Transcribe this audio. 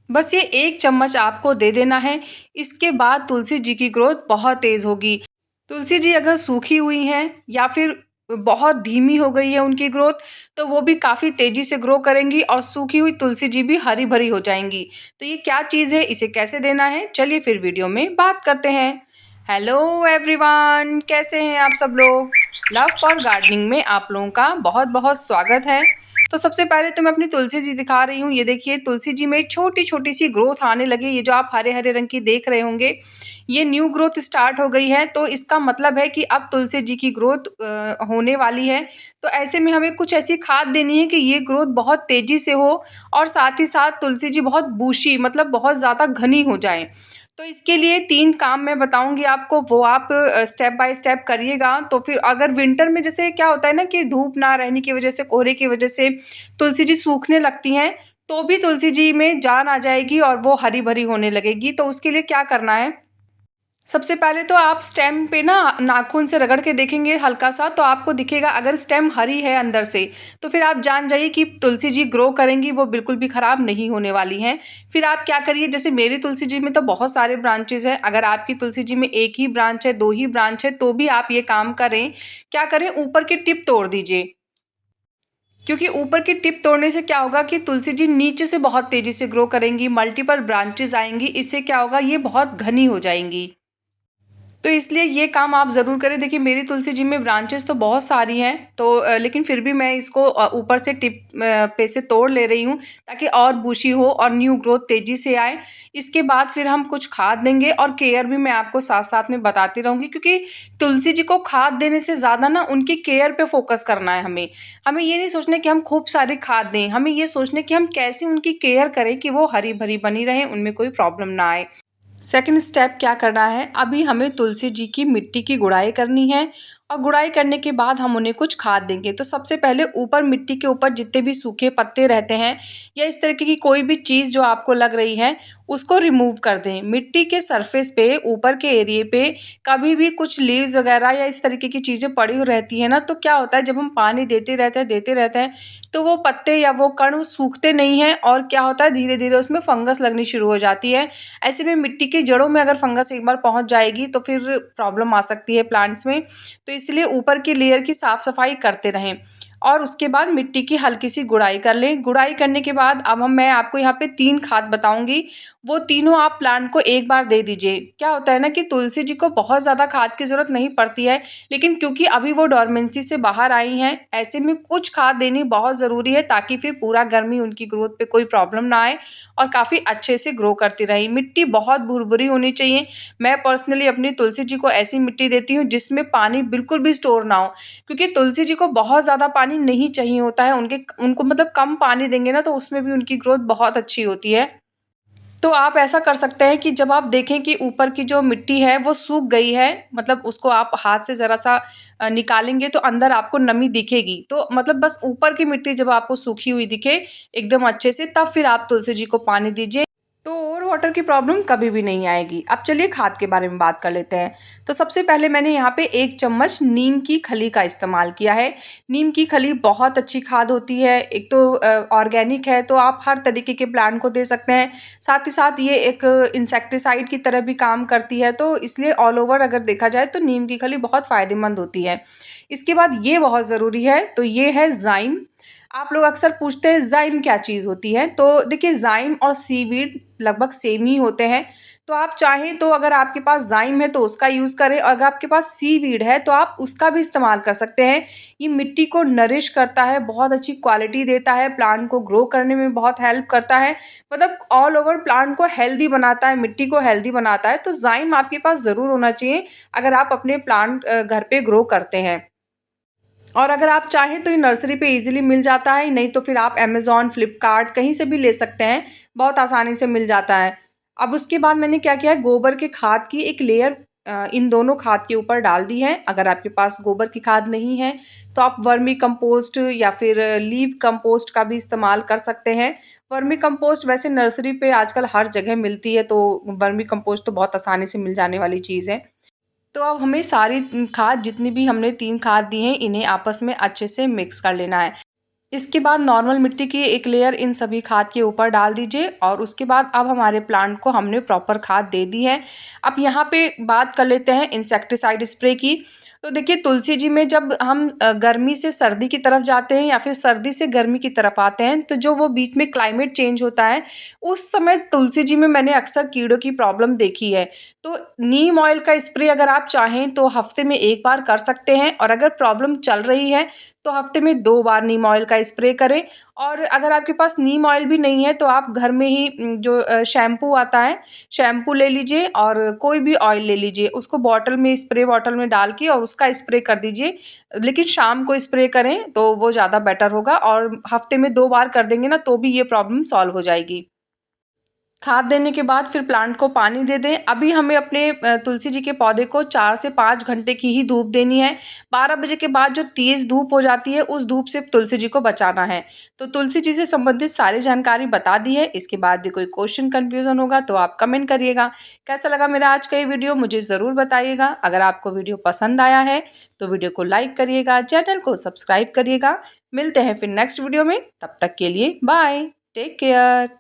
बस ये 1 चम्मच आपको दे देना है। इसके बाद तुलसी जी की ग्रोथ बहुत तेज़ होगी। तुलसी जी अगर सूखी हुई हैं या फिर बहुत धीमी हो गई है उनकी ग्रोथ, तो वो भी काफ़ी तेज़ी से ग्रो करेंगी और सूखी हुई तुलसी जी भी हरी-भरी हो जाएँगी। तो ये क्या चीज़ है, इसे कैसे देना है, चलिए फिर वीडियो में बात करते हैं। हेलो एवरीवन, कैसे हैं आप सब लोग? लव फॉर गार्डनिंग में आप लोगों का बहुत-बहुत स्वागत है। तो सबसे पहले तो मैं अपनी तुलसी जी दिखा रही हूँ। ये देखिए तुलसी जी में छोटी-छोटी सी ग्रोथ आने लगी। ये जो आप हरे-हरे रंग की देख रहे होंगे, ये न्यू ग्रोथ स्टार्ट हो गई है। तो इसका मतलब है कि अब तुलसी जी की ग्रोथ होने वाली है। तो ऐसे में हमें कुछ ऐसी खाद देनी है कि ये ग्रोथ बहुत तेज़ी से हो और साथ ही साथ तुलसी जी बहुत बूशी मतलब बहुत ज़्यादा घनी हो जाए। तो इसके लिए 3 काम मैं बताऊँगी आपको, वो आप स्टेप बाय स्टेप करिएगा। तो फिर अगर विंटर में जैसे क्या होता है ना कि धूप ना रहने की वजह से, कोहरे की वजह से तुलसी जी सूखने लगती हैं, तो भी तुलसी जी में जान आ जाएगी और वो हरी-भरी होने लगेगी। तो उसके लिए क्या करना है, सबसे पहले तो आप स्टेम पे ना नाखून से रगड़ के देखेंगे हल्का-सा, तो आपको दिखेगा अगर स्टेम हरी है अंदर से, तो फिर आप जान जाइए कि तुलसी जी ग्रो करेंगी, वो बिल्कुल भी खराब नहीं होने वाली हैं। फिर आप क्या करिए, जैसे मेरी तुलसी जी में तो बहुत सारे ब्रांचेज़ हैं, अगर आपकी तुलसी जी में 1 ही ब्रांच है, 2 ही ब्रांच है, तो भी आप ये काम करें। क्या करें, ऊपर की टिप तोड़ दीजिए, क्योंकि ऊपर की टिप तोड़ने से क्या होगा कि तुलसी जी नीचे से बहुत तेज़ी से ग्रो करेंगी, मल्टीपल ब्रांचेज़ आएँगी, इससे क्या होगा, ये बहुत घनी हो जाएँगी। तो इसलिए ये काम आप ज़रूर करें। देखिए मेरी तुलसी जी में ब्रांचेज़ तो बहुत सारी हैं, तो लेकिन फिर भी मैं इसको ऊपर से टिप पे से तोड़ ले रही हूँ, ताकि और बुशी हो और न्यू ग्रोथ तेज़ी से आए। इसके बाद फिर हम कुछ खाद देंगे और केयर भी मैं आपको साथ-साथ में बताती रहूँगी, क्योंकि तुलसी जी को खाद देने से ज़्यादा ना उनकी केयर पे फ़ोकस करना है हमें। हमें ये नहीं सोचना कि हम खूब सारी खाद दें, हमें ये सोचना है कि हम कैसे उनकी केयर करें कि वो हरी-भरी बनी रहें, उनमें कोई प्रॉब्लम ना आए। सेकंड स्टेप क्या करना है, अभी हमें तुलसी जी की मिट्टी की गुड़ाई करनी है और गुड़ाई करने के बाद हम उन्हें कुछ खाद देंगे। तो सबसे पहले ऊपर मिट्टी के ऊपर जितने भी सूखे पत्ते रहते हैं या इस तरीके की कोई भी चीज़ जो आपको लग रही है, उसको रिमूव कर दें। मिट्टी के सरफेस पे, ऊपर के एरिया पे कभी भी कुछ लीव्स वगैरह या इस तरीके की चीज़ें पड़ी हुई रहती हैं ना, तो क्या होता है, जब हम पानी देते रहते हैं, तो वो पत्ते या वो कण सूखते नहीं हैं और क्या होता है, धीरे-धीरे उसमें फंगस लगनी शुरू हो जाती है। ऐसे में मिट्टी की जड़ों में अगर फंगस एक बार पहुंच जाएगी तो फिर प्रॉब्लम आ सकती है प्लांट्स में। तो इसलिए ऊपर की लेयर की साफ सफाई करते रहें और उसके बाद मिट्टी की हल्की सी गुड़ाई कर लें। गुड़ाई करने के बाद अब मैं आपको यहाँ पे 3 खाद बताऊंगी, वो तीनों आप प्लांट को एक बार दे दीजिए। क्या होता है ना कि तुलसी जी को बहुत ज़्यादा खाद की ज़रूरत नहीं पड़ती है, लेकिन क्योंकि अभी वो डोरमेंसी से बाहर आई हैं, ऐसे में कुछ खाद देनी बहुत ज़रूरी है, ताकि फिर पूरा गर्मी उनकी ग्रोथ पे कोई प्रॉब्लम ना आए और काफ़ी अच्छे से ग्रो करती रही। मिट्टी बहुत भुरभुरी होनी चाहिए। मैं पर्सनली अपनी तुलसी जी को ऐसी मिट्टी देती हूँ जिसमें पानी बिल्कुल भी स्टोर ना हो, क्योंकि तुलसी जी को बहुत ज़्यादा पानी नहीं चाहिए होता है। उनको मतलब कम पानी देंगे ना, तो उसमें भी उनकी ग्रोथ बहुत अच्छी होती है। तो आप ऐसा कर सकते हैं कि जब आप देखें कि ऊपर की जो मिट्टी है वो सूख गई है, मतलब उसको आप हाथ से ज़रा-सा निकालेंगे तो अंदर आपको नमी दिखेगी। तो मतलब बस ऊपर की मिट्टी जब आपको सूखी हुई दिखे एकदम अच्छे से, तब फिर आप तुलसी जी को पानी दीजिए। तो ओवर वाटर की प्रॉब्लम कभी भी नहीं आएगी। अब चलिए खाद के बारे में बात कर लेते हैं। तो सबसे पहले मैंने यहाँ पे 1 चम्मच नीम की खली का इस्तेमाल किया है। नीम की खली बहुत अच्छी खाद होती है। एक तो ऑर्गेनिक है, तो आप हर तरीके के प्लांट को दे सकते हैं। साथ ही साथ ये एक इंसेक्टिसाइड की तरह भी काम करती है, तो इसलिए ऑल ओवर अगर देखा जाए तो नीम की खली बहुत फ़ायदेमंद होती है। इसके बाद ये बहुत ज़रूरी है, तो ये है ज़ाइम। आप लोग अक्सर पूछते हैं ज़ाइम क्या चीज़ होती है, तो देखिए ज़ाइम और सीवीड लगभग सेम ही होते हैं। तो आप चाहें तो अगर आपके पास ज़ाइम है तो उसका यूज़ करें, और अगर आपके पास सीवीड है तो आप उसका भी इस्तेमाल कर सकते हैं। ये मिट्टी को नरिश करता है, बहुत अच्छी क्वालिटी देता है, प्लांट को ग्रो करने में बहुत हेल्प करता है, मतलब ऑल ओवर प्लांट को हेल्दी बनाता है, मिट्टी को हेल्दी बनाता है। तो ज़ाइम आपके पास ज़रूर होना चाहिए अगर आप अपने प्लांट घर पे ग्रो करते हैं। और अगर आप चाहें तो ये नर्सरी पे इजीली मिल जाता है, नहीं तो फिर आप अमेज़न, फ्लिपकार्ट कहीं से भी ले सकते हैं, बहुत आसानी से मिल जाता है। अब उसके बाद मैंने क्या किया है, गोबर के खाद की एक लेयर इन दोनों खाद के ऊपर डाल दी है। अगर आपके पास गोबर की खाद नहीं है तो आप वर्मी कंपोस्ट या फिर लीव कंपोस्ट का भी इस्तेमाल कर सकते हैं। वर्मी कंपोस्ट वैसे नर्सरी पे आजकल हर जगह मिलती है, तो वर्मी कंपोस्ट तो बहुत आसानी से मिल जाने वाली चीज़ है। तो अब हमें सारी खाद, जितनी भी हमने 3 खाद दी हैं, इन्हें आपस में अच्छे से मिक्स कर लेना है। इसके बाद नॉर्मल मिट्टी की एक लेयर इन सभी खाद के ऊपर डाल दीजिए और उसके बाद अब हमारे प्लांट को हमने प्रॉपर खाद दे दी है। अब यहाँ पे बात कर लेते हैं इंसेक्टिसाइड स्प्रे की। तो देखिए तुलसी जी में जब हम गर्मी से सर्दी की तरफ जाते हैं या फिर सर्दी से गर्मी की तरफ आते हैं, तो जो वो बीच में क्लाइमेट चेंज होता है, उस समय तुलसी जी में मैंने अक्सर कीड़ों की प्रॉब्लम देखी है। तो नीम ऑयल का स्प्रे अगर आप चाहें तो हफ्ते में 1 बार कर सकते हैं, और अगर प्रॉब्लम चल रही है तो हफ्ते में 2 बार नीम ऑयल का स्प्रे करें। और अगर आपके पास नीम ऑयल भी नहीं है तो आप घर में ही जो शैम्पू आता है, शैम्पू ले लीजिए और कोई भी ऑयल ले लीजिए, उसको बॉटल में, स्प्रे बॉटल में डाल के और उसका स्प्रे कर दीजिए। लेकिन शाम को स्प्रे करें तो वो ज़्यादा बेटर होगा, और हफ्ते में 2 बार कर देंगे ना तो भी ये प्रॉब्लम सॉल्व हो जाएगी। खाद देने के बाद फिर प्लांट को पानी दे दें। अभी हमें अपने तुलसी जी के पौधे को 4 से 5 घंटे की ही धूप देनी है। 12 बजे के बाद जो तेज़ धूप हो जाती है, उस धूप से तुलसी जी को बचाना है। तो तुलसी जी से संबंधित सारी जानकारी बता दी है। इसके बाद भी कोई क्वेश्चन, कन्फ्यूज़न होगा तो आप कमेंट करिएगा। कैसा लगा मेरा आज का ये वीडियो मुझे ज़रूर बताइएगा। अगर आपको वीडियो पसंद आया है तो वीडियो को लाइक करिएगा, चैनल को सब्सक्राइब करिएगा। मिलते हैं फिर नेक्स्ट वीडियो में, तब तक के लिए बाय, टेक केयर।